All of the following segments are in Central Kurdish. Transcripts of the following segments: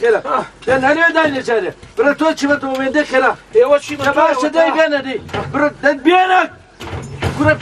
خێرا لەن هەرێ داینە جارێ برە تۆ چیمە تۆ وێندە خێرا ئێوە چی کە باشە دای بێنە دەی برە دەبێنە گورە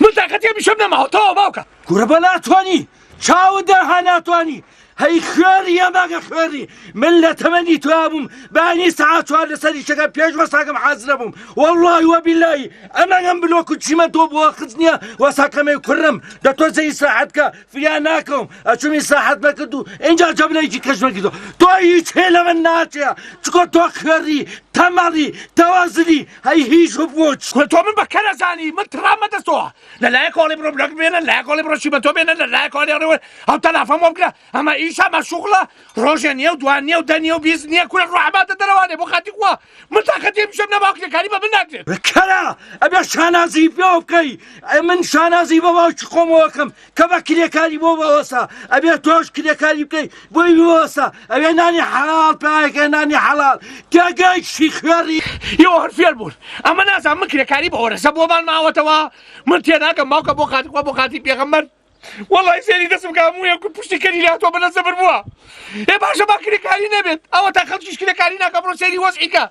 من تاقەتێ میشم نەماوە تەواو باوکە گورە بە ناتوانی چاوت دەرها ناتوانی هەی خوێری ئەماگە خوێری من لە تەمەنی تویا بووم بانی سەعات چوار لەسەری شەکە پێش وەساکەم حازرە بووم وەڵڵاهی وەبیللایی ئەمەگەم بلۆک و چیمە تۆ بۆ خزنیە وەساکەمەی کوڕم دە تۆ زەی ساحەتکە فریان ناکەم ئەچوومی ساحەت مەکرد و اینجا جەبنەیەکی کەش مەکردەوە تۆ هیچ هێ لە من ناچێ چکۆ تۆ خوێری تەمەڕی تەوازنی هەی هیچ بووچ تۆ من بەکە نەزانی من ترامە دەستەوە لەلایە کۆڵی بڕۆ بلۆک بێنە لای کۆڵی بڕۆ چیمە تۆ بێنە لەلایە کۆڵی ڕێوە ئەو تەلافۆن بۆ بکرە ئەمە ئیشە مەشوغڵە ڕۆژێ نییە و دوان نییە و دەنیە و بیست نییە کورە ڕۆحەباتە دەرەوانێ بۆ خاتی خوا من تاقەتێ میشم نەماوە کلێکاری بە من ناکرێت بکەرە ئەبێ شانازی پێ بکەی من شانازی بە باوکی خۆمەوەکەم کە بە کلێکاری بۆ بەوەسا ئەبێ تۆش کلێکاری بکەی بۆی بوەسا ئەوێ نانی حەڵال پایەکە نانی حەڵال تێگەی شی خوێری یەوە هەرفێر بوون ئەمە نازان من کلێکاری بە وەرەسە بۆمان ماوەتەوە من تێناکەم باوکە بۆ خاتی خوا بۆ خاتی پێغەمبەر والله سێری دەستم کاموویە کو پشتی کەری لاتۆ بە نەزەبر بووە ئێ باشە با کلێکاری نەبێت ئەوە تا خەڵکیش کلێکاری ناکە بڕۆ سێری وەزعیکە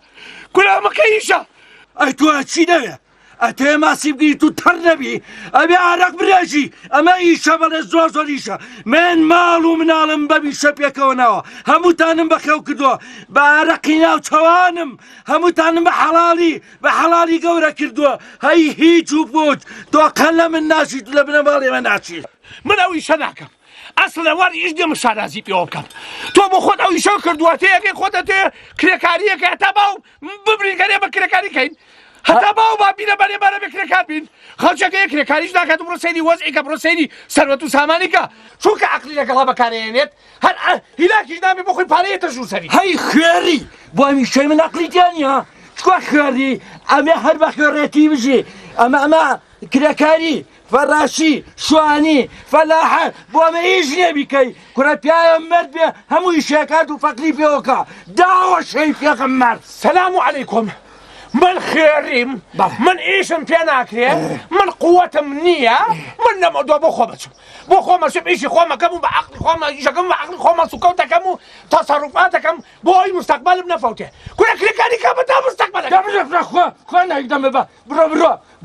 کورە ئەمەکە ئیشە ئەی تۆ چی دەوێ ئەتێ ماسی بگریت و تەڕ نەبی ئەبێ ئارەق برێژی ئەمە ئیشە بەڵێ زۆر زۆر ئیشە من ماڵ و مناڵم بەبی شەپێکەوە ناوە هەمووتانم بەخێو کردووە بە ئارەقی ناو چەوانم هەمووتانم بە حەڵالی گەورە کردووە هەی هیچ و پوچ تۆ قەن لە من ناشیت و لە بنە باڵێ من ناچیت من ئەو ئیشە ناکەم ئەسڵە وەر ئیش دێمە شارازی پێوە بکەم تۆ بۆ خۆت ئەو ئیشە کردووە تەیەکەی خۆتە تێ کرێکاریەکە هەتا باو ببرینگەرێ بە کرێکاریکەین هەتا باو با بینە بەرێبەرە بە کرێکار بین خەڵکێکە یەک کرێکاریش ناکات و بڕۆ سەیری وەزعیکە بڕۆ سەیری سەروەت و سامانیکە چونکە عەقلی لەگەڵا بەکارهێنێت هەر هیلاکیش نامێ بۆ خۆی پارەیەتە ژوور سەری هەی خوێری بۆ هەمیشەی من عەقلی تیانە چکۆ خوێری ئەمێ هەر بە خوێڕێتی بژێ ئەمە کرێکاری فەراشی شوانی فەلاحە بۆ ئەمە هیچ نێبیکەی کورە پیاە مرد بێ هەمووی شێکات و فەقری پێوەکە داوە شەی پێغەمبەر سەلام عەلەیکوم من خێریم من ئیشم پێ ناکرێ من قووەتم نییە من نەمەدووە بۆ خۆ بچم بۆ خۆمەچم ئیشی خۆمەکەم و بە عەقلی خۆمە ئیشەکەم بە عەقلی خۆمە سوکەوتەکەم و تەسەڕوفاتەکەم بۆ ئەوی مستەقبەلم نەفەوتێ کورە کرێکاری کە بە تا مستەقبەلەکە بڕە خۆ نایدەمە بە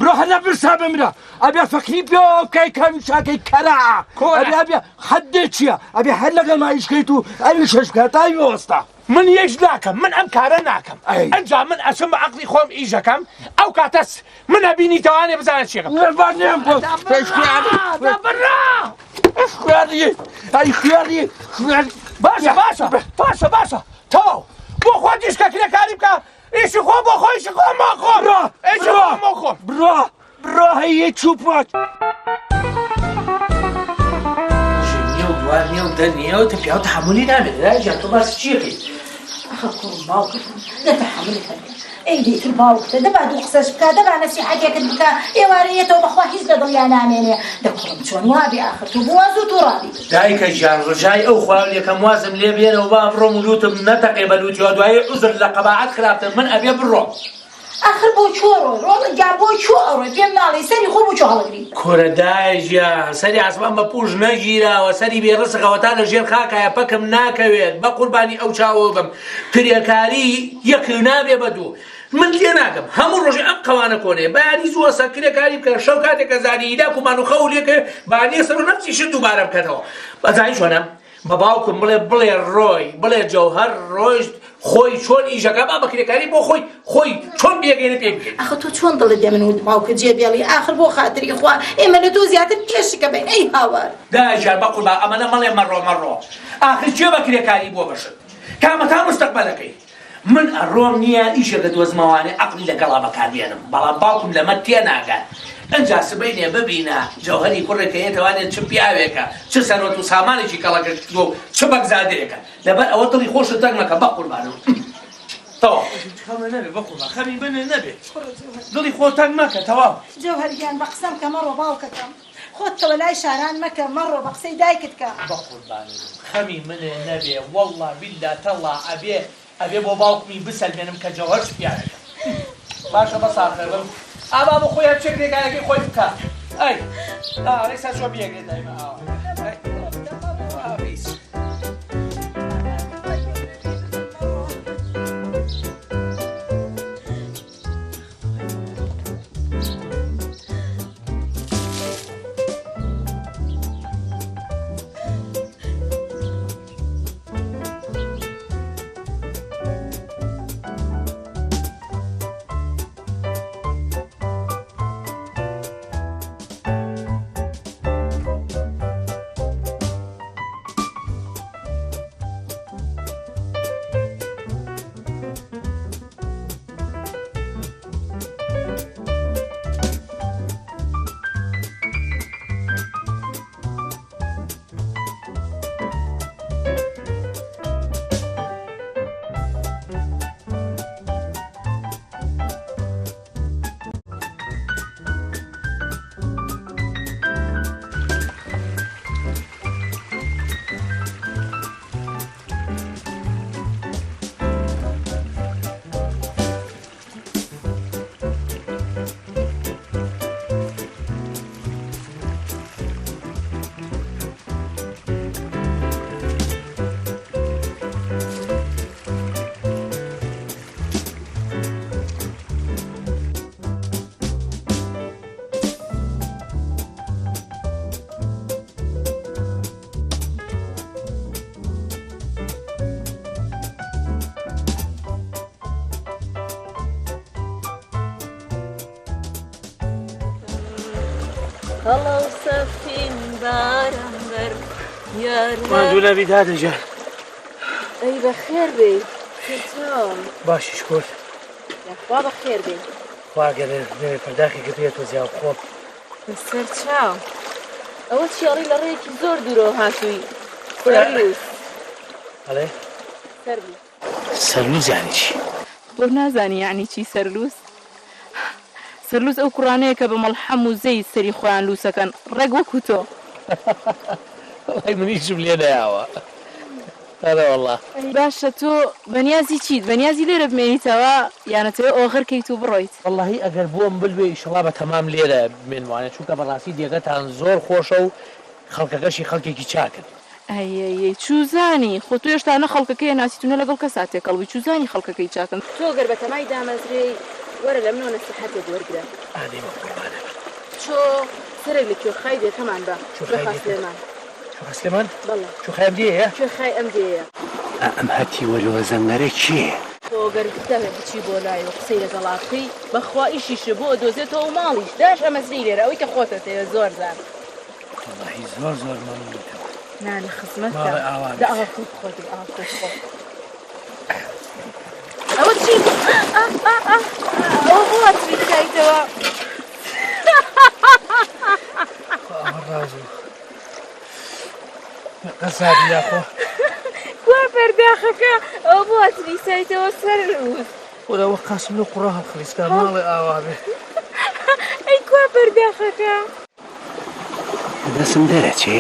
بڕۆ هەر بەرسا بمرە ئەبێ فەقری پێوە بکەی کەمیشاکەی کەرەعە ئەبێ حەدێ چییە ئەبێ هەر لەگەڵ مایشکەیت و ئەوی شەش کاتای وەستا من یەش ناکەم من ئەم کارە ناکەم ئەنجا من ئەچم بە عەقلی خۆم ئیشەکەم ئەو کاتەس من ئەبینی تەوانێ بزانێت چێکەم باشە تەواو بۆ خۆ دیشکە کرێکاری بکە ئیشی خۆ بۆ خۆیشی خۆم خۆم بڕۆ هەیە چوپات نیە و دەنیە و تەپیا و تەحملی نامێت ژیان تۆ باسی چیەکەی ئەخە کوڕم باوکت نەتەحملی کردێ ئەی دەیتر باوکتە دەبا دوو قسەش بکە دەبا نەسیحەتێکت بکە ئێوارەیەتەوە بەخوا هیچ لە دڵیان نامێنێ دەکوڕم چۆن وابێ ئاخر تۆ بواز و تۆ ڕابی دایکە ژیان ڕژای ئەو خواولێکەم وازم لێ بێنەوە با ئەمڕۆ مولوتم نەتەقێ بەلووتیەوە دوایێ عوزر لە قەباعەت خراپتر من ئەبێ بڕۆ آخر بۆ چۆ ڕۆڵ جا بۆ چۆ ئەڕۆی پێم ناڵێ سەری خۆ بۆ چۆ هەڵەگری کۆرەدای ژیان سەری ئاسمان بە پوش نەگیراوە سەری بێڕسقەوەتا لە ژێر خاکایە پەکم ناکەوێت بە قوربانی ئەو چاوە بم کرێکاری یەک نابێ بە دوو من لێ ناکەم هەموو ڕۆژێ ئەم قەوانە کۆنێ باری زووە سەکرێکاری بکە شەو کاتێکە زانی ئیدا کومان و خەولێکە بانێ سەر و نەفسیشت دووبارە بکەتەوە بەزانی چۆنە بە باوکم بڵێ ڕۆی بڵێ جەوهەر ڕۆیشت خۆی چۆن ئیشەکە با بەکرێکاری بۆ خۆی چۆن بێگەینە پێ بکەین ئەخە تۆ چۆن دڵت دێ من و باوکە جێبێڵی ئاخر بۆ خاتری خوا ئێمە لە تۆ زیاتر کێشەکە بین ئەی هاوار داژیان بە قوربان ئەمەنە مەڵێ مەڕۆ ئاخر چێ بەکرێکاری بۆ بەشت کامەتا مستەقبەلەکەی من ئەڕۆم نییە ئیشەکە دۆزمەوانێ عەقلی لەگەڵا بەکاربێنم بەڵام باوکم لەمە تێناگات ئەنجا سبەینێ ببینە جەوهەری کوڕێکە هێتوانێت چ پیاوێکە چ سەرۆت و سامانێکی کەڵەکە کردو چ بەگزادەیەکە لەبەر ئەوە دڵی خۆشت تەنگ مەکە بە قوربانم تەواو خەمە نەبێ بە قوربان خەمی بنێ نەبێ دڵی خۆ تەنگ مەکە تەواو جەوهەریان بە قسەم کە مەڕۆ باوکەکەم خۆتەوە لای شاران مەکە مەڕۆ بە قسەی دایکت کە بە قوربانم خەمی منێ نەبێ وەڵڵا بیللا تەڵا ئەبێ بۆ باوکمی بسەلمێنم کە جەوهەر پیاوێکە باشە بەساخێ بم ئابا بۆ خۆی هەرچێک ڕێگایەکەی خۆی بکە ئەی ئێستا چۆ بیەگرێت دایمە ئاوا خەڵە و سەفین بارم بەر ماندوو نەبی دادەجان ئەی بەخێر بێ چاوم باشی شکۆت یاخوا بەخێر بێ خواگەر نوێ پرداخێکت پێێتۆ زیاو خۆم بەسەر چاو ئەوە چیاڵی لە ڕێیەکی زۆر دوورەوە هاتووی سەرلووس ئەڵێ سەرلووس سەرلووزانی چی تۆ نازانی یعنی چی سەرلووس سەرلووس ئەو کوڕانەیە کە بە مەڵحەم و زەی سەری خۆیان لووسەکەن ڕێک وەکو تۆ وڵی منیشم لێ نەیاوە هەرە وەڵڵا باشە تۆ بەنیازی چیت بەنیازی لێرە بمێنیتەوە یانەتەوە ئۆغڕکەیت و بڕۆیت واللهی ئەگەر بووم بلوێ ئیشەڵا بە تەمام لێرە بمێنوانێت چونکە بەڕاستی دێگەتان زۆر خۆشە و خەڵکەکەشی خەڵکێکی چاکن ئەیەیە چوزانی خۆ تو هێشتا نە خەڵکەکەی ناسیتونە لەگەڵ کەسا تێکەڵبی چوزانی خەڵکەکەی چاکن تۆ گەر بە تەمای دامەزرێ وەرە لە منەوە نەسیحەتێک وەرگرە ئادەیمە قوربانە چۆ سەرێک لە کوێخای دێتەمان بە کوێخا سلێمان چۆخە سلێمان بەڵێ چۆخەیەم دێیە کوێخای ئەم دێیە ئەم هەتی وەلووە زەنگەرە کێ تۆ گەر دەوێت بچی بۆ لای و قسەی لەگەڵا بکەی بەخوا ئیشیشە بۆ دۆزێتەوە ماڵیش داش ئەمەزری لێرە ئەوەی کە خۆتە تێوە زۆر زار واللهی زۆر زۆر مەمنونتەوە نا لە خزمەتە ماڵی ئاوان دا ئاوا خۆت خۆتی ئاوا خۆت خۆت ئەوە چی ئەوە بۆ هەتویتایتەوە قەسابی یاخۆ کوا پەرداخەکە ئەوە بۆ هەتویسایتەوە سەرلووس وەرەوە قاسم لە قوڕا هەڵخلیستا ماڵی ئاوا بێ ئەی کوا پەرداخەکە دەسم دەرەچێ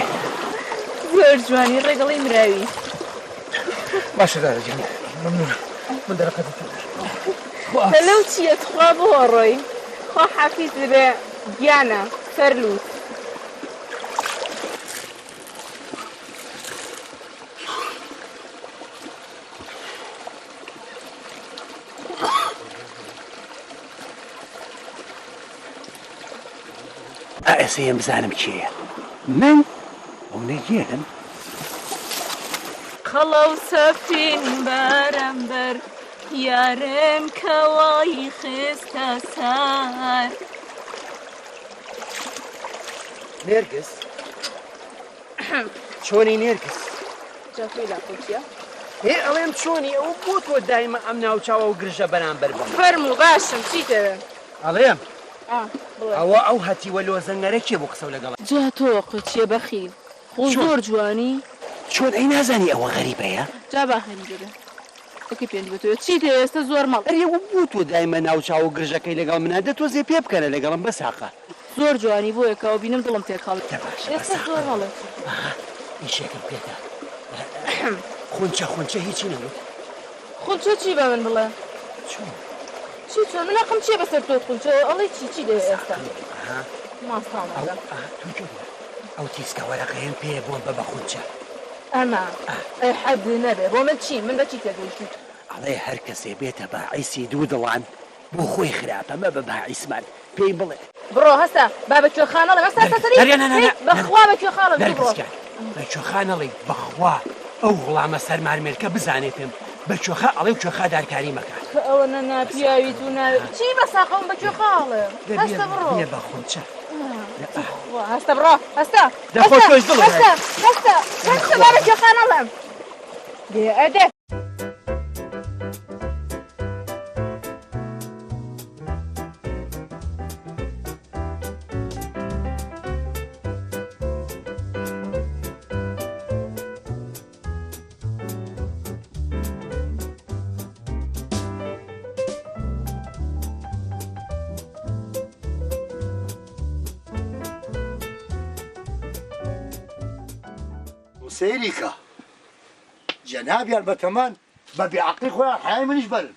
زۆر جوانی ڕێگەڵی مراوی باشە دادەجان مەمنونە من دەرەقەتی لەو چییە تخوا بۆڕۆی خۆ حەفیز بێ گیانە سەرلووس ئەسەیەم بزانم کێیە من ئەو نەگێرم خەڵە و سەفین بارم بەر یارم کەوای خستە سار نێرگس چۆنی نێرگس جافەی لاکۆچیە هێ ئەڵێم چۆنی ئەو بۆ تۆ دایمە ئەم ناوچاوە و گرژە بەرامبەر بم فەرموو باشم چیتەوە ئەڵێم بڵێ ئەوە ئەو هەتی وەلووە زەنگەرە کێ بۆ قسە لەگەڵ جا تۆ قوچیە بەخیل خۆ زۆر جوانی چۆن ئەی نازانی ئەوە غەریبەیە جا باهەنی بێ ئەوکەی پێنج بێتەوە چیتە ئێستا زۆر ماڵ ئەرێوە بۆ تۆ دایمە ناوچاو و گرژەکەی لەگەڵ منادە تۆزێ پێ بکەنە لەگەڵم بەساقە زۆر جوانی بۆ یەکەوە بینم دڵم تێکاڵ ئێستا زۆر ماڵێ ئیشێکم پێدا خونچە هیچی نەبوو خونچە چی بە من بڵێ چۆن چی چۆن من ئەقم چێ بەسەر تۆ خونچە ئەڵێ چی دێ ئێستا ماستاڵە ئەو تیسکە وەرەقەیەم پێ بۆم بە خونچە ئەمە ئەی حەد نەبێ بۆ من چی من بەچی تێگەیشتی ئەڵێ هەر کەسێ بێتە باعیسی دوو دڵان بۆ خۆی خراپە مە بە باعیسمان پێی بڵێ بڕۆ هەستا با بە کوێخانەڵێ هەستا سەری بەخوا بە کوێخاڵم بڕۆ بە کوێخانەڵی بەخوا ئەو غڵامە سەرمارمێرکە بزانێتم بە کوێخە ئەڵێ کوێخە دارکاری مەکات ئەوە نەناپیاویت و ناوێت چی بە ساقەم بە کوێخاڵێ هەستا بڕۆ بێ بە خونچە هەستا بڕۆ هەستا دەخۆ تۆش بڵێ هەستا با بە کوێخانەڵێم بێ ئەدەب سەیریکە جەنابیان بەتەمان بە بێعەقلی خۆیان حیای منیش بەرن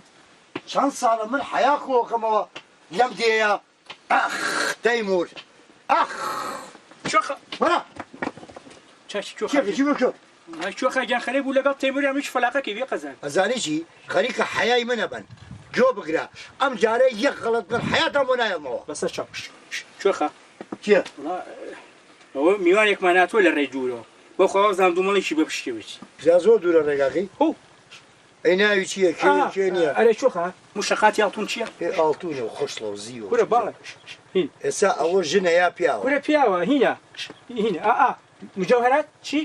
چەند ساڵە من حیا کۆکەمەوە لەم دێیە ئەخ تەیمور ئەخ چۆخە وەرە چاچی کێفێکی بکە چۆخە گیانخەرەی بوو لەگەڵ تەیموری هەمیش فەلاقەکەی بێ قەزان ئەزانی چی خەریکە حیای منە بن گۆ بگرە ئەم جارە یەک غەڵەت من حیاتم بۆ نایەمەوە بەسەر چاو چۆخە کێ ئەوە میوانێکمان هاتووە لە ڕێی دوورەوە بۆ خۆ زان دوومەڵێکی بە پشتێوێت زیاد زۆر دوورە ڕێگاکەی هو ئەی ناوی چییە کێ نییە ئەرێ چۆخە موشەقاتی یاڵتون چییە؟ پێ ئاڵتونە و خۆشڵە و زیوە کورە باڵێ ئێستا ئەوە ژنە یا پیاوە کورە پیاوە هینە مجەوهرات چی؟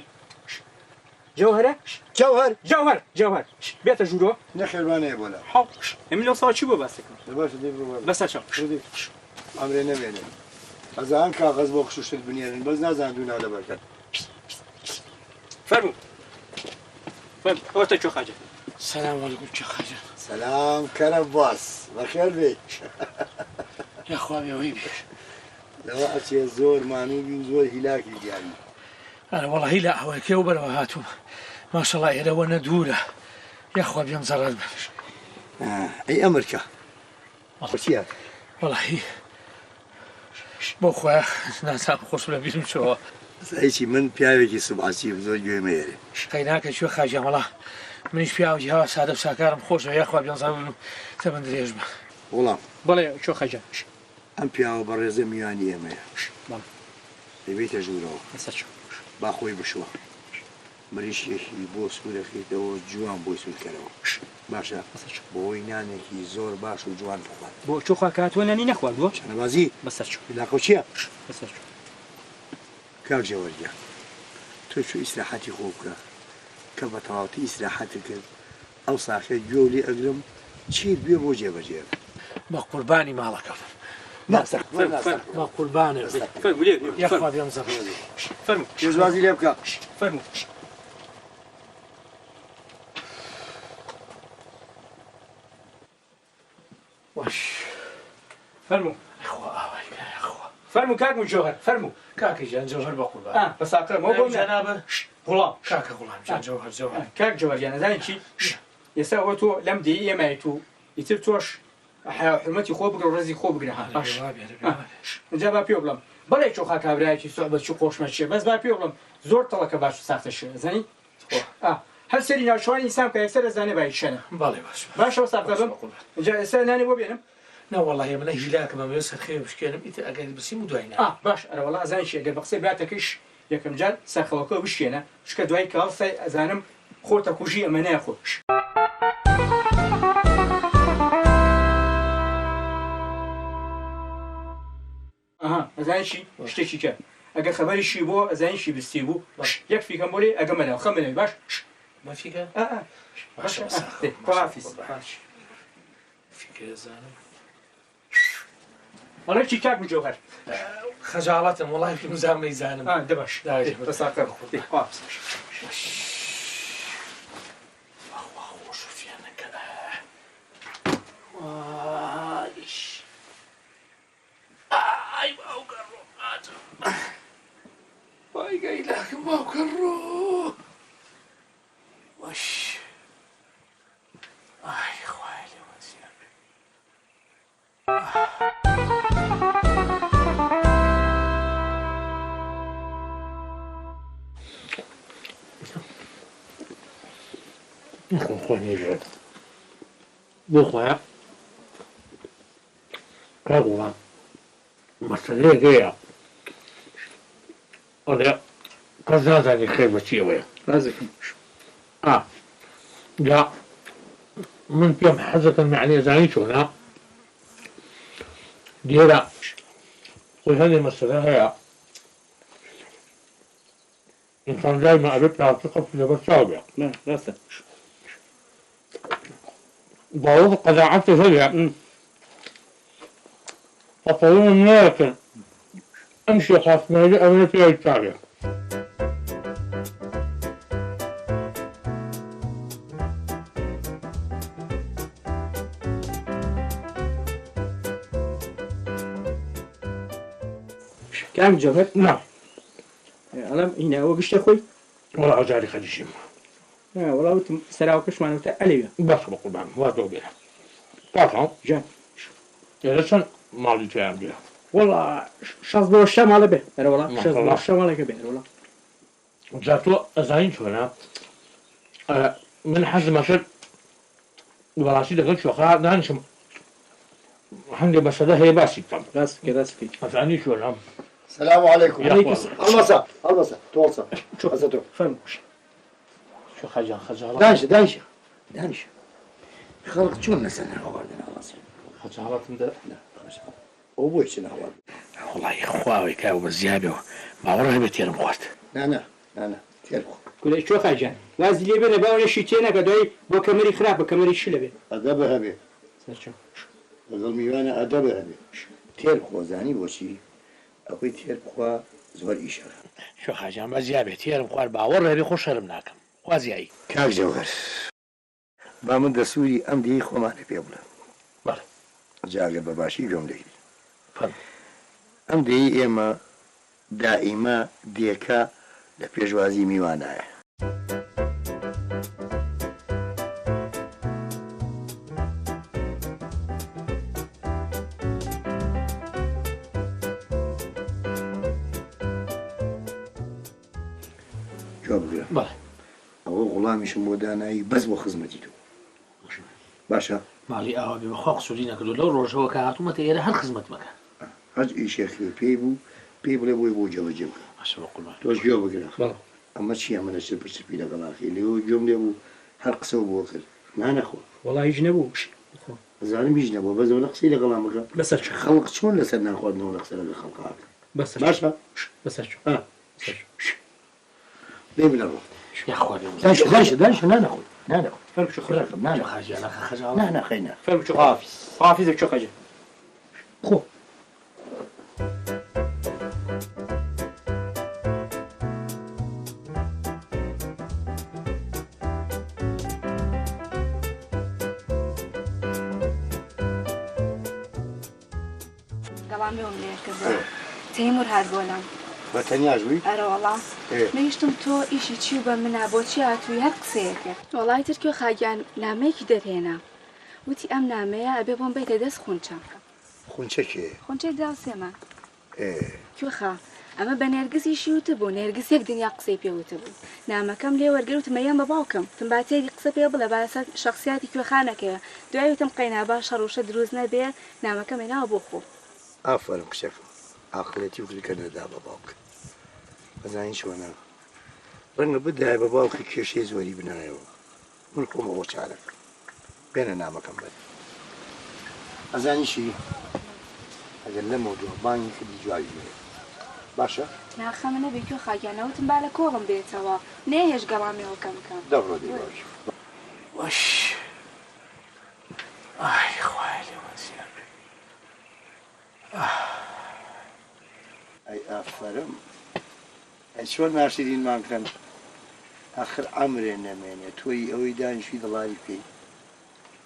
جەوهرە؟ جەوهر بێتە ژوورۆ نەخێوانەیە بۆ لە ئەمی لەو ساڵ چی بۆ باسەکەم باش بەسەر چاو ئەمرێ نەبێنێ ئەزان کاغەز بۆ خشوشت بنێرن بەس نازان دوو ناو لەبەرکەن فەرموو ئەوەتە چۆ خاجە سلام علیکم چه خاجه سەلام کەرە باس بەخێر بێ یاخوا بێەوەی بێش لەوە ئەچێ زۆر مانوو بین زۆر هیلاکی دیانی ئەرە وەڵی لە ئەوەیکێ و بەرەوە هاتووم ماشەڵا ئێرەوە نەدوورە یاخوا بێم زەڕات بێش ئەی ئەمریکا چیە وەڵی بۆ خۆیان ناسام خۆش لە بیرم چەوە هیچی من پیاوێکی سوبحاسیم زۆر گوێمەیەرێ شقەی ناکە کوێ خاجە وەڵا منیش پیاوی هاوا سادە و ساکارم خۆشەوە یاخوا بێم زەڕ بم تەبەن درێژ بە وەڵام بەڵێ چۆ خاجە ئەم پیاوە بە ڕێزە میوانی ئێمەیە دەبێتە ژوورەوە بەسەر چاو با خۆی بشوە مریشێکی بۆ سوورەکەیتەوە جوان بۆی سوورکەرەوە باشە بۆی نانێکی زۆر باش و جوان بخوات بۆ چۆ خاکاتوە نانی نەخواردووە شەنەبازی بەسەر چاو لاکۆ چییە بەسەر چاو کاک جەوەرگە تۆ چۆ ئیسراحەتی خۆ بکە کە بە تەواوەتی ئیسراحەتی کرد ئەو ساخە گوێ لێ ئەگرم چیت بێ بۆ جێبەجێ بە قوربانی ماڵەکەم بە قوربانە یاخوا بێم زەڕ فەرموو پێشوازی لێ بکە فەرموو واش فەرموو فەرموو کاک مجەوهر فەرموو کاکە جان جەوهر بە قوربان بەساقەمەوە بۆ جەنابە وڵام کاکە غوڵام جان جەوهر جەوهر کاک جەوهریان نەزانین چی ئێستا ئەوە تۆ لەم دی ئێمای تو ئیتر تۆش حرمەتی خۆ بگرە و ڕێزی خۆ بگرە ها باش اینجا با پێ بڵم بەڵێ چۆ خاکابرایەکی سوحبەت چی خۆشمە چیە بەس با پێ بڵم زۆر تەڵەکە باش و ساختەشە زانی هەر سەری ناوچوانی ئینسان کە یەکسەر دەزانێ بای شەنە باڵێ باش باشەوە ساختە بم اینجا ئێستا نانی بۆ بێنم نەوەڵی منە هیلاکەمە مێ سەرخێ بشکێنم ئیتر ئەگەر بسیم و دوای باش ئەرەوەڵا ئەزان چی ئەگەر بە قسەی باتەکەیش یەکەم جار سەرخەوەکە بشکێنە شکە دوای کاڵسای ئەزانم خۆتە کوژی ئەمە نایخۆش ئەزانشی شتێکی کە ئەگەر خەبەریشی بۆ ئەزانشی بستی بوو یەک فیکەم بۆێ ئەگەمەنەوە خەمەنەوەی باش مافیکە فکرزانم ئەڵێ چی کاک مجەوهر خەجاڵەتم وڵای زانمەی زانم دەباش بەساقە بايقاي لكن ما كرو وش اي خوالي وزيان خواني جد بخويا كاغوا مسألة جاية أنا كذا ذاني خير بسيوي رازق لا من بيوم حزة معني زاني شونا ديرا وهذه المسألة هي إنسان دائما أردت أعتقد في جبل سابع لا راسك بعوض قذاعته هي فطولون لكن امشي خاف ما يجي أمني فيها التابع كم جوهر؟ نعم أنا هنا وقشت أخوي ولا أجاري خديشم والله وتم سراوكش ما نوتا أليا بس بقول بعمل وادو بيها طبعا جا يا لسان مالي تيام بيها والله شاز بو الشام على به أنا والله ما شاز شاء بو الله. الشام على به والله ذاتو أزاين شونا من حزم أشد وراسي دخل شوخا دانشم عندي بس هذا هي باسي طبعا راسك أفعني شو الهم السلام عليكم يا أخوان. هەڵبەسە تۆڵسە شوف بەسە تۆ فهم شو خجل خجالة دانشە دانش خەڵک چۆن لەسەر ناوەواردن ئاڵاسێ خەجاڵەتم دە ئەو بۆی چ ناوەوارد وڵی خواوەی کاو بە زیابەوە باوەڕ هەبێت تێرم خوارد نانە تێر بخۆ گولەی چۆ خاجان وازی لێ بێنە باوەشی تێنەکە دوای بۆ کەمەری خراپ بە کەمەری شلە بێت ئەدەبە هەبێ سەرچۆ لەگەڵ میوانە ئەدەبە هەبێ تێر خۆزانی بۆچی ئەوەی تێر بخوا زۆر ئیشەکە شو خاجان بە زیابێت تێرم خوارد باوەڕ هەبێ خۆ شەرم ناکەم خوازیایی کاک جەوهەر با من دەسووری ئەم دیی خۆمانە پێ بڵێم بەڵێ جاگە بە باشی گۆم دەگری فەرموو. ئەم دەی ئێمە دائیمە دێکە لە پێشوازی میوانایە جواب بگرە بەڵێ ئەوە غوڵامیشم بۆ دانایی بەس بۆ خزمەتی تۆ باشە ماڵی ئاوا بێ بەخوا قسووری نەکردو لەو ڕۆژەوە کە هاتوومەتە ئێرە هەر خزمەت مەکە هەر ئیشێکی پێی بوو پێی بڵێ بۆی بۆ جێبەجێ بکە باشە بە قوربان تۆش گوێ بگرە بەڵێ ئەمە چی ئەمە لە چرپی لەگەڵاخی لێەوە گوێم لێ بوو هەر قسە بۆ کرد نانەخۆ وڵی هیچ نەبوو زانم هیچ نەبوو بەزەوە لە قسەی لەگەڵام بکە بەسەر خەڵق چۆن لەسەر ناخواردنەوە لە قسە لەگە خەڵقاکە بەسەر باشە بەسەر لێ بنەڕۆ یاخوا بێ دانش نانەخۆی نانەخۆی فەرق شو خراپ شو خاجانە خەجاڵ نانەخەینە فەرق شو حافظ چۆ خەجە خۆ گەڵامی لێ کردەوە تەیمور هات بۆلام بە تەنیاژووی ئەرە وەڵام نەیشتم تۆ ئیشی چی و بە منە بۆچی هاتووی هەر قسەیەکە وەڵای ترکیۆ خاگیان نامەیەکی دەرهێنا وتی ئەم نامەیە ئەبێ بۆم بیتە دەست خونچەم خونچە کێ خونچەی داوسێمان کوێخا ئەمە بە نێرگزیشی وتە بوو نێرگز یەک دنیا قسەی پێوتە بوو نامەکەم لێ وەرگرت مەیەم بە باوکەم تم باتێری قسە پێ بڵێ باسە شخصیاتی کوێخانەکەیە دوای وتم قەینا باشە ڕوشە دروست نەبێ نامەکەم هێناوە بۆ خۆ ئافەرم کچەکە عاقلەتی وکردکە نەدا بە باوک بەزانین چۆنە ڕەنگە بدای بە باوکی کێشەی زۆری بنایەوە من خۆمەوە چارەکە بێنە نامەکەم بێت ئەزانیشی ئەگەر لە مۆدووە بانگی کردی جوابی بێت باشە ناخەمە نەبێ کوێ خاگیانەوتم با لە کۆڵم بێتەوە نێهێش گەڵامیەوە کەمکەم دەڕۆ دی باش وەش ئای خوای لێوە زیابێ ئەی ئافەرم ئەی چۆن ناشرینمان کەن ئاخر ئەمرێ نەمێنێ تۆی ئەوەی دانیشی دڵاری پێی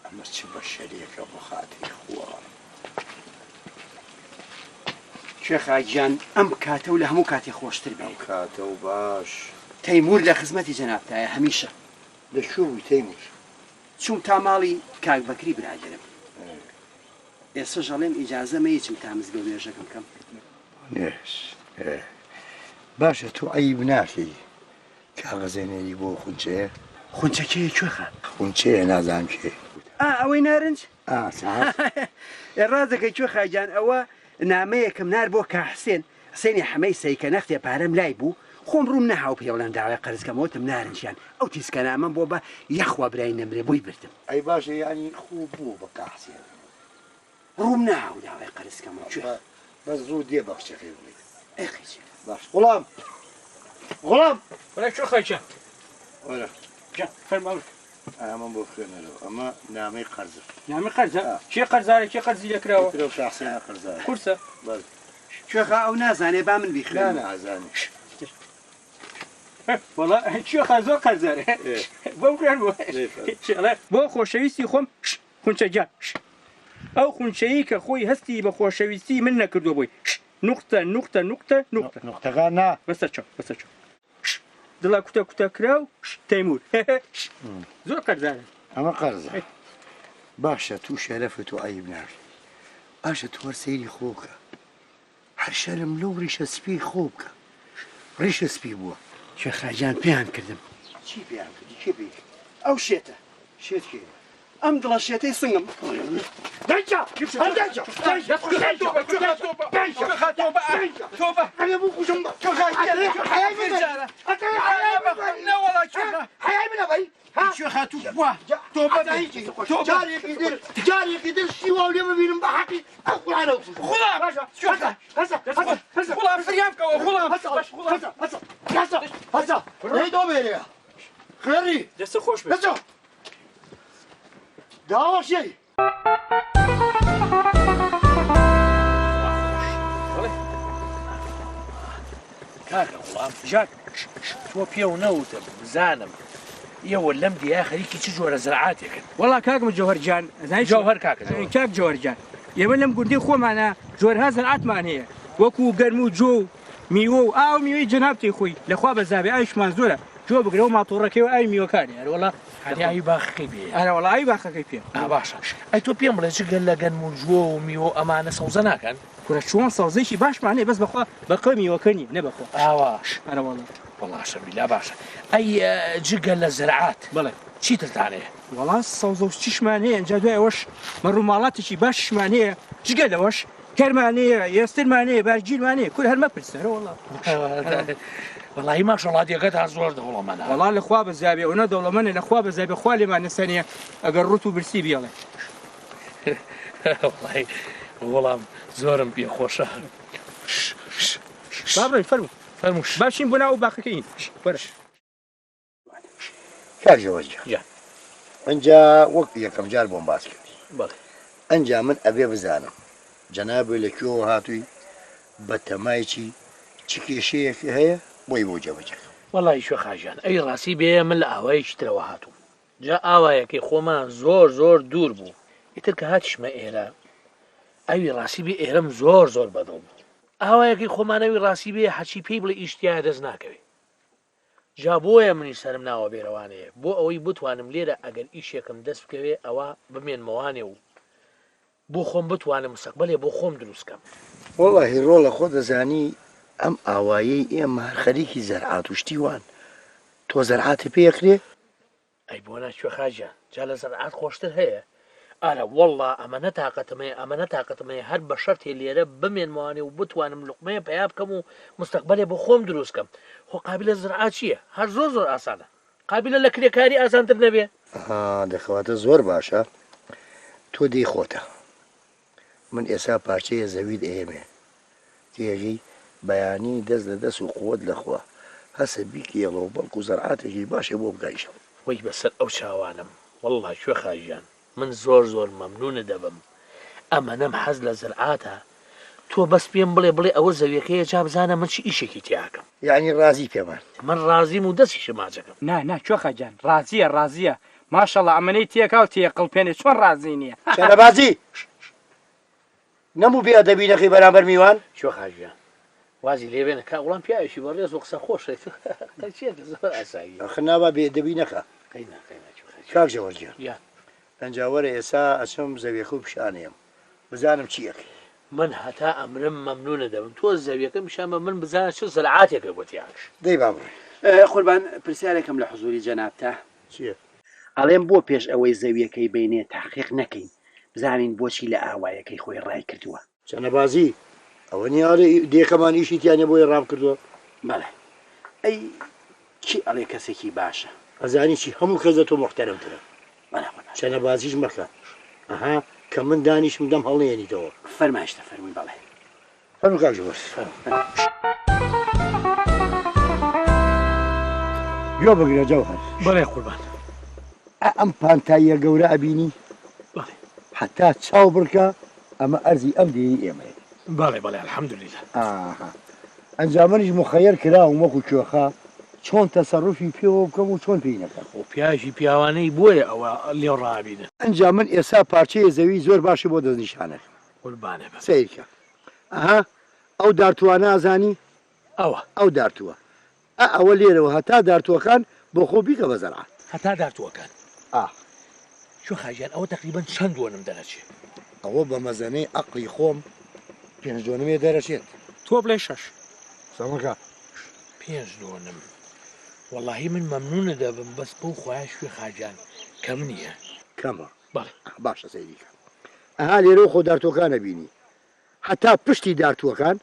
ئەمە چ بە شەرێکە بۆ خاتری خوا کوێ خاگیان ئەم کاتە و لە هەموو کاتی خۆشتر بێ کاتە و باش تەیمور لە خزمەتی جەنابتایە هەمیشە لە شووی تەیمور چوم تا ماڵی کاک بەکری براگەرم ئێستا ژەڵێم ئیجازە مەیچم تا مزگە و نوێژەکەم کەم نێش باشە تۆ عەیب ناکەی کاغەزێنێری بۆ خونچەیە خونچەکەی کوێخە خونچەیە نازانم کێ ئەوەی نارنج ساعت ڕازەکەی کوێ خاگیان ئەوە نامەیەکم نار بۆ کاحسێن حسێنی حەمەی سەیکە نەختێ پارەم لای بوو خۆم ڕووم نەهاو پێوەڵەن داوای قەرزکەمەوەتم نارنجیان ئەو تیسکە نامەم بۆ بە یەخوا برای نەمرێ بۆی بردم ئەی باشە یانی خوب بوو بە کاحسێن ڕووم ناهاو داوای قەرزکەمەوە کوێ بەس ڕوو دێ بەخشەکەی بڵێ ئەخیچێ باش غوڵام غوڵام وەڵای چۆ خاچە وەرە فەرماڵ ئەمە بۆ خوێنەرەوە ئەمە نامەی قەرزە نامی قەرزە چێ قەرزارە چێ قەرزی لەکراوە کرە کاحسێنە قەرزە کورسە بەڵێ کوێخا ئەو نازانێ با من بیخوێن نازانی وەڵا کوێخا زۆر قەرزارێ بۆم خوێن بۆ خۆشەویستی خۆم خونچەجان ئەو خونچەیی کە خۆی هەستی بە خۆشەویستی من نەکردو بووی نقطە نقطە نقطە نقطە نقطەکان نا بەسەر چۆ بەسەر چۆ دڵا کوتە کوتە کرا و تەیمور زۆر قەرزارە ئەمە قەرزە باشە تو شەرەفت و عەیب ناکەی باشە تو وەر سەیری خۆ بکە هەر شەرم لەو ڕیشە سپی خۆ بکە ڕیشە سپی بووە کوێ خاجان پێیان کردم چی پێیان کردی چی پێی ئەو شێتە شێت کێ ئەم دڵە شێتەی سنگم کوێ خاتوو تۆ بەداهیچی جارێکی در شیوا لێ ببینم بە حەقی ئەقورانە خڵام خڵام فریام بکەوە خڵام هەسا ڕێی دۆ بێرێ خێری دەستە خۆش بێت هەسا داوەشەی کاکە وڵام ژاک تۆ پێ و نەوتم بزانم ئێوە لەم دیە خەریکی چ جۆرە زراعاتێکن وەڵا کاکم جۆهەرجان جۆهەر کاکە کاک جۆهەرجان ئێمە لەم گوندی خۆمانە جۆرها زراعاتمان هەیە وەکو گەرم و جۆ و میوە و ئاو میوەی جەنابتی خۆی لەخوا بەزابێ ئاویشمان زۆرە جۆ بگرەوە ماتۆڕەکەی و ئاوی میوەکانی وڵا هەریایی باخەکەی بێ ئەرە وەڵاوی باخەکەی پێ باشە ئەی تۆ پێم بڵێ چ گەل لە گەنم و جوۆ و میوە ئەمانە سەوزە ناکەن کورە چۆن سەوزەیەکی باشمان هەیە بەس بەخوا بەقە میوەکەنی نەبەخۆ ئاواش ئەرە وەڵا وڵاشە بیلا باشە ئەی جگە لە زراعات بڵێ چیترتانەیە وەڵا سەوزە و چیشمان هەیە ئەنجا دوای ئەوەش مەڕووماڵاتێکی باششمان هەیە جگە لەوەش کەرمان هەیە ئێسترمان هەیە بارگیرمان هەیە کور هەرمە پرسەرە وەڵا وڵی ماشەڵاتیەکەت هەر زۆر دەوڵەمەە وەڵا لەخوا بەزابێ ئەوە دەوڵەمەنە لەخوا بەزابێ خوا لێمان نەسەنیە ئەگەر ڕوت و برسی بێڵێ وەڵام زۆرم پێ خۆشە بابڕێ فەرمو فەرموش باشین بۆ ناو باخەکەین وەرش کاک جەوەرجە ئەنجا وەک یەکەم جار بۆم باس کردی بەڵێ ئەنجا من ئەبێ بزانم جەنابێ لە کوێوە هاتووی بە تەمایکی چ کێشەیەکی هەیە بۆی بۆ جەبەجێ وەڵی شوێ خاژیان ئەی ڕاستی بێ من لە ئاوایەکی ترەوە هاتووم جا ئاوایەکەی خۆمان زۆر دوور بوو ئیتر کە هاتیشمە ئێرە ئەوی ڕاستی بێ ئێرەم زۆر بەدڵ بوو ئاوایەکەی خۆمانەوی ڕاستی بێ حەچی پێی بڵێ ئیشتیا دەست ناکەوێت جا بۆیە منی سرم ناوە بێرەوانەیە بۆ ئەوەی بتوانم لێرە ئەگەر ئیشێکم دەست بکەوێ ئەوە بمێنمەوانێ و بۆ خۆم بتوانم مستەقبەلێ بۆ خۆم دروستکەم وەڵی ڕۆڵە خۆ دەزانی ئەم ئاوایی ئێمە خەریکی زەرعات و شتیوان تۆ زەرعاتی پێکرێ ئەی بۆ ناچوە خاژیان جا لە زەرعات خۆشتر هەیە ئارە وەڵا ئەمە نەتاقەتمەیە هەر بە شەرتێ لێرە بمێنمەوانێ و بتوانم لقمەیە پیا بکەم و مستەقبەلێ بۆ خۆم دروستکەم خۆ قابلە زەرعات چییە هەر زۆر ئاسانە قابلە لە کرێکاری ئاسانتر نەبێ دەخواتە زۆر باشە تۆ دەی خۆتە من ئێستا پارچەیە زەوید ئێمێ تێژی بەیانی دەست لە دەست و قوت لەخوا هەسە بیکێڵەوە بەڵکو زەرعاتێکی باشە بۆ بگایشەوە وەی بەسەر ئەو چاوانم وەڵا کوێ خاژیان من زۆر مەمنونە دەبم ئەمەنەم حەز لە زەرعاتە تۆ بەس پێم بڵێ ئەوە زەویەکەیە جا بزانە من چی ئیشێکی تیاکەم یعنی ڕازی پێمان من ڕازیم و دەستی شماجەکەم نا چۆخەجان ڕازیە ماشەڵڵا ئەمەەی تێکا و تێقڵپێنێ چۆن ڕازی نییە شەنەبازی نەموو بێ ئەدەبینەکەی بەرامبەر میوان شو خاژیان وازی لێبێنە کا وڵام پیاوێکی بەڕێز و قسە خۆشێت زۆر ئاسایی خنابە بێ دەبی نەکە کاک جەوەرجە یا ئەنجاوەرە ئێستا ئەچم زەویەکە و پیشانەیەم بزانم چیەکەی من هەتا ئەمرم مەمنونە دەبم تۆ زەویەکە میشامە من بزانە چ زەرعاتێکە بۆ تیاش دەی بابڕێ قوربان پرسیارێکم لە حزوری جەنابتە چییە ئەڵێم بۆ پێش ئەوەی زەویەکەی بینێ تاقیق نەکەین بزانین بۆچی لە ئاوایەکەی خۆی ڕای کردووە چەنەبازی ئەوە نیارە دێکەمان ئیشی تیانە بۆی ڕام کردووە بەڵێ ئەی چی ئەڵێ کەسێکی باشە ئەزانی چی هەموو کەس دە تۆ مختەرمترە چەنەبازیش مەکە ئەها کە من دانیشم دەم هەڵنێنیتەوە فەرمایشتە فەرمووی بەڵێ فەرموو کاک جەوەر گوێ بگرە جەوهەر بەڵێ قوربان ئەم پانتاییە گەورە ئەبینی بەڵێ حتا چاو بڕکە ئەمە ئەرزی ئەم دێی ئێمەیە بەڵێ الحەمدوللیلە ئەنجامەنیش مخەیەر کرا و وەکو کوێخە چۆن تەسەڕوفی پێوە بکەم و چۆن پێی نەکەم و پیاژی پیاوانەی بۆیە ئەوە لێ ڕابینە ئەنجا من ئێستا پارچەیە زەوی زۆر باشی بۆ دەستنیشانە قوربانێ بە سیرکە ئەها ئەو دارتوانە ئازانی ئەو دارتووە ئەوە لێرەوە هەتا دارتووەکان بۆ خۆ بیکە بە زەرعات هەتا دارتووەکان شو خاژیان ئەوە تقریبان چەند دووەنم دەرەچێت ئەوە بە مەزەنەی عەقڵی خۆم پێنج دووەنمێ دەرەچێت تۆ بڵێ شەش سەمەکە پێنج دووەنم وەڵاهی من مەمنونە دەبم بەس بۆ خۆیان شوێ خاجان کەم نییە کەمە بەڵێ باشە سەیریکە ئەها لێرە خۆ دارتوەکانە بینی حتا پشتی دارتوەکان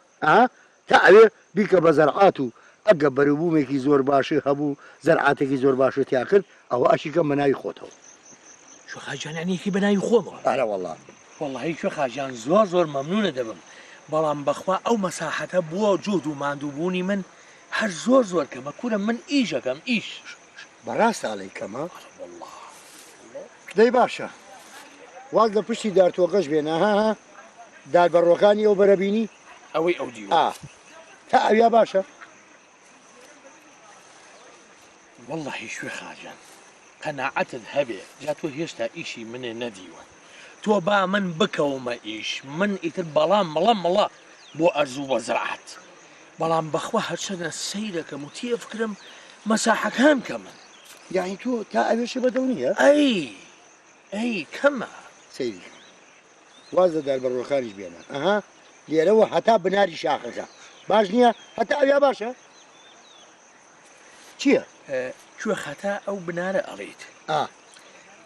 تا ئەوێ بیکە بە زەرعات و ئەگە بەروبوومێکی زۆر باشی هەبوو زەرعاتێکی زۆر باشی تیا کرد ئەوە ئەشیکە مەناوی خۆتەوە شو خاجان عنيكي بناي خۆمەوە ئارە وەڵڵا والله شو خاجان زۆر مەمنونە دەبم بەڵام بەخوا ئەو مەساحەتە بووە جوود و ماندووبوونی من هەر زۆر کەمە کورە من ئیشەکەم ئیش بەڕاست ئاڵی کەمە دەی باشە واز لە پشتی دارتۆقەش بێنە ها دار بەڕۆکانی ئەو بەرەبینی ئەوەی ئەو دیوە تا ئەویا باشە والله شو خاجان قەناعەتت هەبێ جا تۆ هێشتا ئیشی منێ نەدیوە تۆ با من بکەومە ئیش من ئیتر بەڵام مەڵە بۆ ئەرزوو وەزرعات بەڵام بەخوا هەرچەنە سەیرەکەم و تێفکرم مەساحەکان کە من یعنی تۆ تا ئەوێشە بەدەو نییە ئەی کەمە سەیری واز لە دار بەڕۆکانیش بێنە ئەها لێرەوە هەتا بناری شاخەکە باش نییە هەتا ئەویا باشە چییە؟ کوێ خەتا ئەو بنارە ئەڵێیت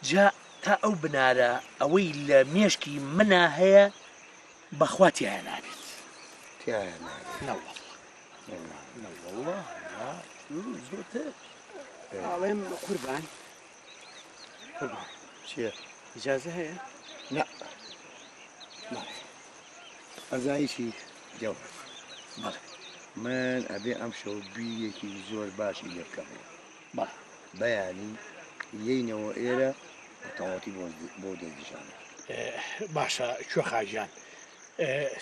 جا تا ئەو بنارە ئەوەی لە مێشکی منە هەیە بەخوا تیایە نابێت ئاڵێم قوربان چییە؟ ئیجازە هەیە؟ نە ئەزایشی جەو من ئەبێ ئەم شەو بیرێکی زۆر باشی لێ بکەم بەیانی یینەوە ئێرە تەواتی بۆ دەستنیشانە باشە کوێ خاجان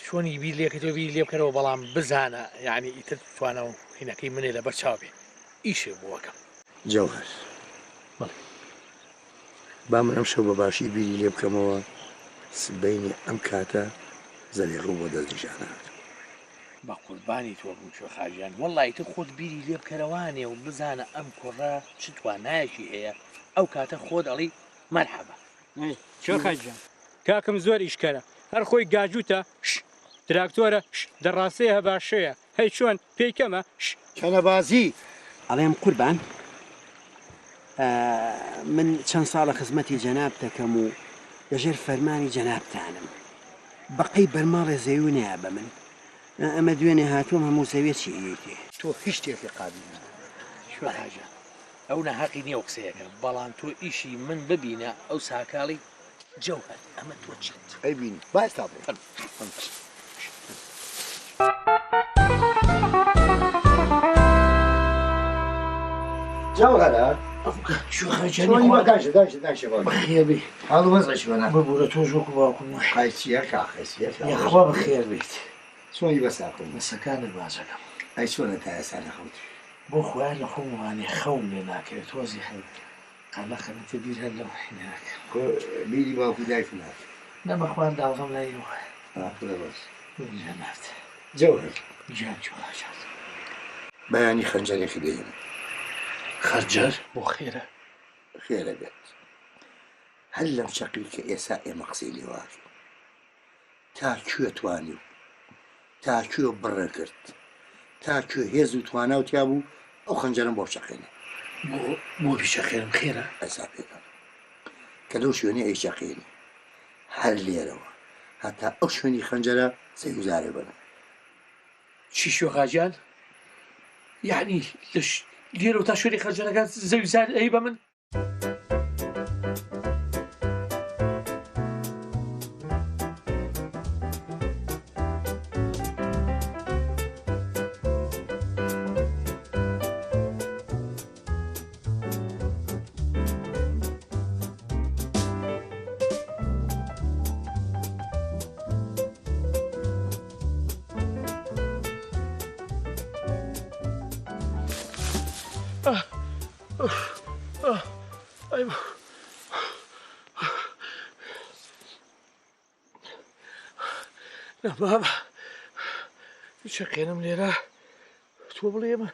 چۆنی بیر لێکەوە بیر لێ بکەرەوە بەڵام بزانە یعنی ئیتر توانە و هینەکەی منێ لە بەرچاو بێ ئیشێ بۆەکەم جەوهەر با من ئەم شەو بە باشی بیری لێ بکەمەوە سبەینی ئەم کاتە زەوی ڕوو بۆ دەستنیشانە بە قوربانی تۆ بوو کوێ خاجان وەڵی تر خۆت بیری لێ بکەرەوانێ و بزانە ئەم کوڕە چ توانایەکی هەیە ئەو کاتە خۆت ئەڵی مەرحەبا چۆ خاجان کاکەم زۆر ئیشکەرە هەر خۆی گاجووتە تراکتۆرە دەڕاستەیە باشەیە هەی چۆن پێی کەمە چەنەبازی ئەڵێم قوربان من چەند ساڵە خزمەتی جەناب دەکەم و لەژێر فەرمانی جەنابتانم بەقەی بەرماڵێ زەوی نەیە بە من ئەمە دوێنێ هاتووم هەموو زەوێتی ئیدێ تۆ هیچ شتێکی قابل شو حاجە ئەو نەحەقی نییە و قسەیەکە بەڵام تۆ ئیشی من ببینە ئەو ساکاڵی جەوهەر ئەمە تۆ چیت ئەی بین با ئێستا بڕۆ جەوهەرە شو خاجانی داشە بەخێر بێ حاڵ وەزعش بەنا ببوورە تۆ ژۆک باوکم قایچیە کاخەسیە یاخوا بەخێر بیت چۆنی بەساکەم مەسەکانت باشەکەم ئەی چۆنە تا ئێستا نەخەوت بۆ خۆیان لە خۆموانێ خەوم لێ ناکەوێت تۆزی هەیە قەلەخەنەتە بیر هەر لەو حیناکە بیری باوکو دایکم ناکە نەمەخوان داڵغەم لایەوە باش نافت جەوهەر گیان چۆڵاجات بەیانی خەنجەرێکی دەیم خەرجەر بۆ خێرە خێرە بێت هەر لەم شەقی کە ئێسا ئێمە قسەی لێواکە تا کوێ توانی و تا کوێ بڕە کرد تا کوێ هێز و توانا و تیا بوو ئەو خەنجەرم بۆ شەقێنێ بۆ بیشەخێرم خێرە ئەسا پێدەم کە لەو شوێنێ ئەی شەقێنی هەر لێرەوە هەتا ئەو شوێنی خەنجەرە سەیوزارێ بنە چی شو خاجان یعنی لێرە و تا شوێنی خەرجەرەکان زەوی زار ئەی بە من بابا شەقێنم لێرە تۆ بڵێمە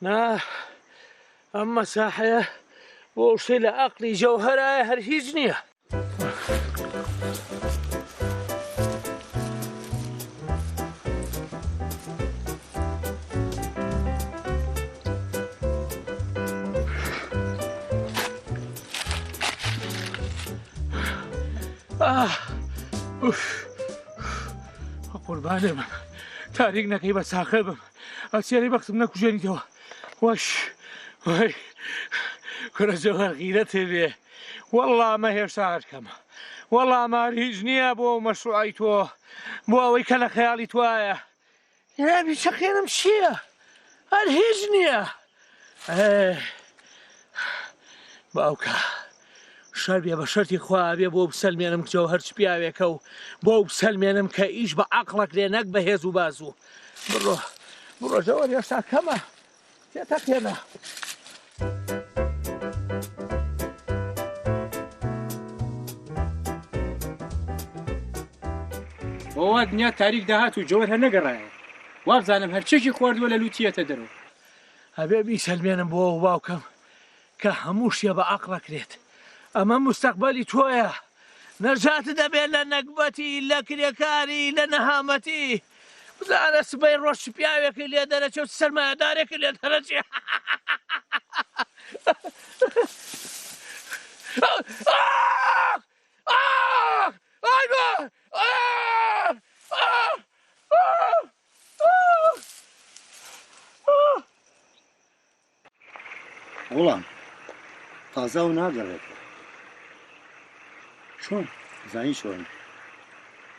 نا ئەم مەساحەیە بۆ شتێ لە عەقلی جەوهەرایە هەر هیچ نییە قوربانێ بم تاریک نەکەی بە ساخە بم ئەچێری بەختم نەکوژێنیتەوە وەش كرە زەوەر غیرەتێ بێ وەڵڵا ئەمە هێشتا هەرکەمە وەڵڵا ئەمار هیچ نییە بۆ مەشروعی تۆ بۆ ئەوەی کە لە خەیاڵی توایە یابی چەقێنم چییە؟ هەر هیچ نییە باوکە شەر بێ بە شەرتی خوا بێ بۆ بسەلمێنم کچەوە هەرچ پیاوێکە و بۆ بسەلمێنم کە ئیش بە عەقڵەک لێ نەک بە هێز و بازوو بڕۆ زەوەر هێشتا کەمە تێتەقێنە بۆ دنیا تاریک داهات و جۆر هەر نەگەڕایە وابزانم هەرچێکی خواردووە لە لوتیەتە دەرەوە هەبێ بیسەلمێنم بۆ ئەو باوکەم کە هەموو شیە بە عەقڵەکرێت ئەمە مستەقبەلی تۆیە نەجاتت دەبێت لە نەکبەتی لە کرێکاری لە نەهامەتی بزانە سبەی ڕۆژ پیاوێکی لێ دەرەچێت سەرمایەدارێکی لێ دەرەچێ وەڵام تازە و ناگەڕێتەوە چۆن زانی چۆن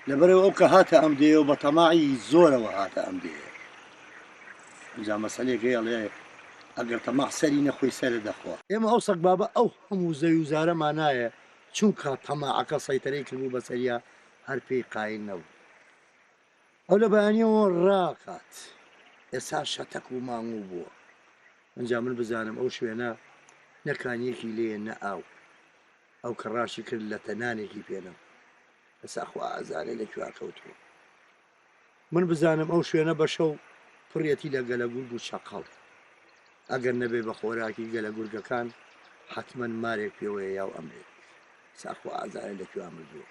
لەبەرەوە ئەو کە هاتە ئەم دێ و بە تەماعی زۆرەوە هاتە ئەم دێ جا مەسەلێک هەیەڵێ ئەگەر تەماع سەری نەخۆی سەرە دەخوا ئێمە ئەو سەگ بابە ئەو هەموو زەوی و زارەمان نایە چونکە تەماعەکە سەیتەرەی کردبوو بەسەریا هەر پێی قاین نەبوو ئەو لە بەیانیەوە ڕاقات ئێستا شەتەک و مانگوو بووە ئەنجا من بزانم ئەو شوێنە نەکانیەکی لێ نە ئاو ئەو کە ڕاشی کرد لە تەنانێکی پێنم ئەسا خوا ئازارێ لەکوێ کەوتووە من بزانم ئەو شوێنە بە شەو پڕێتی لە گەلەگورگ و چەقەڵ ئەگەر نەبێ بە خۆراکی گەلەگورگەکان حتمما مارێک پێوەیە یاو ئەمرێت ساخوا ئازارێ لەکوێ ئەمردووە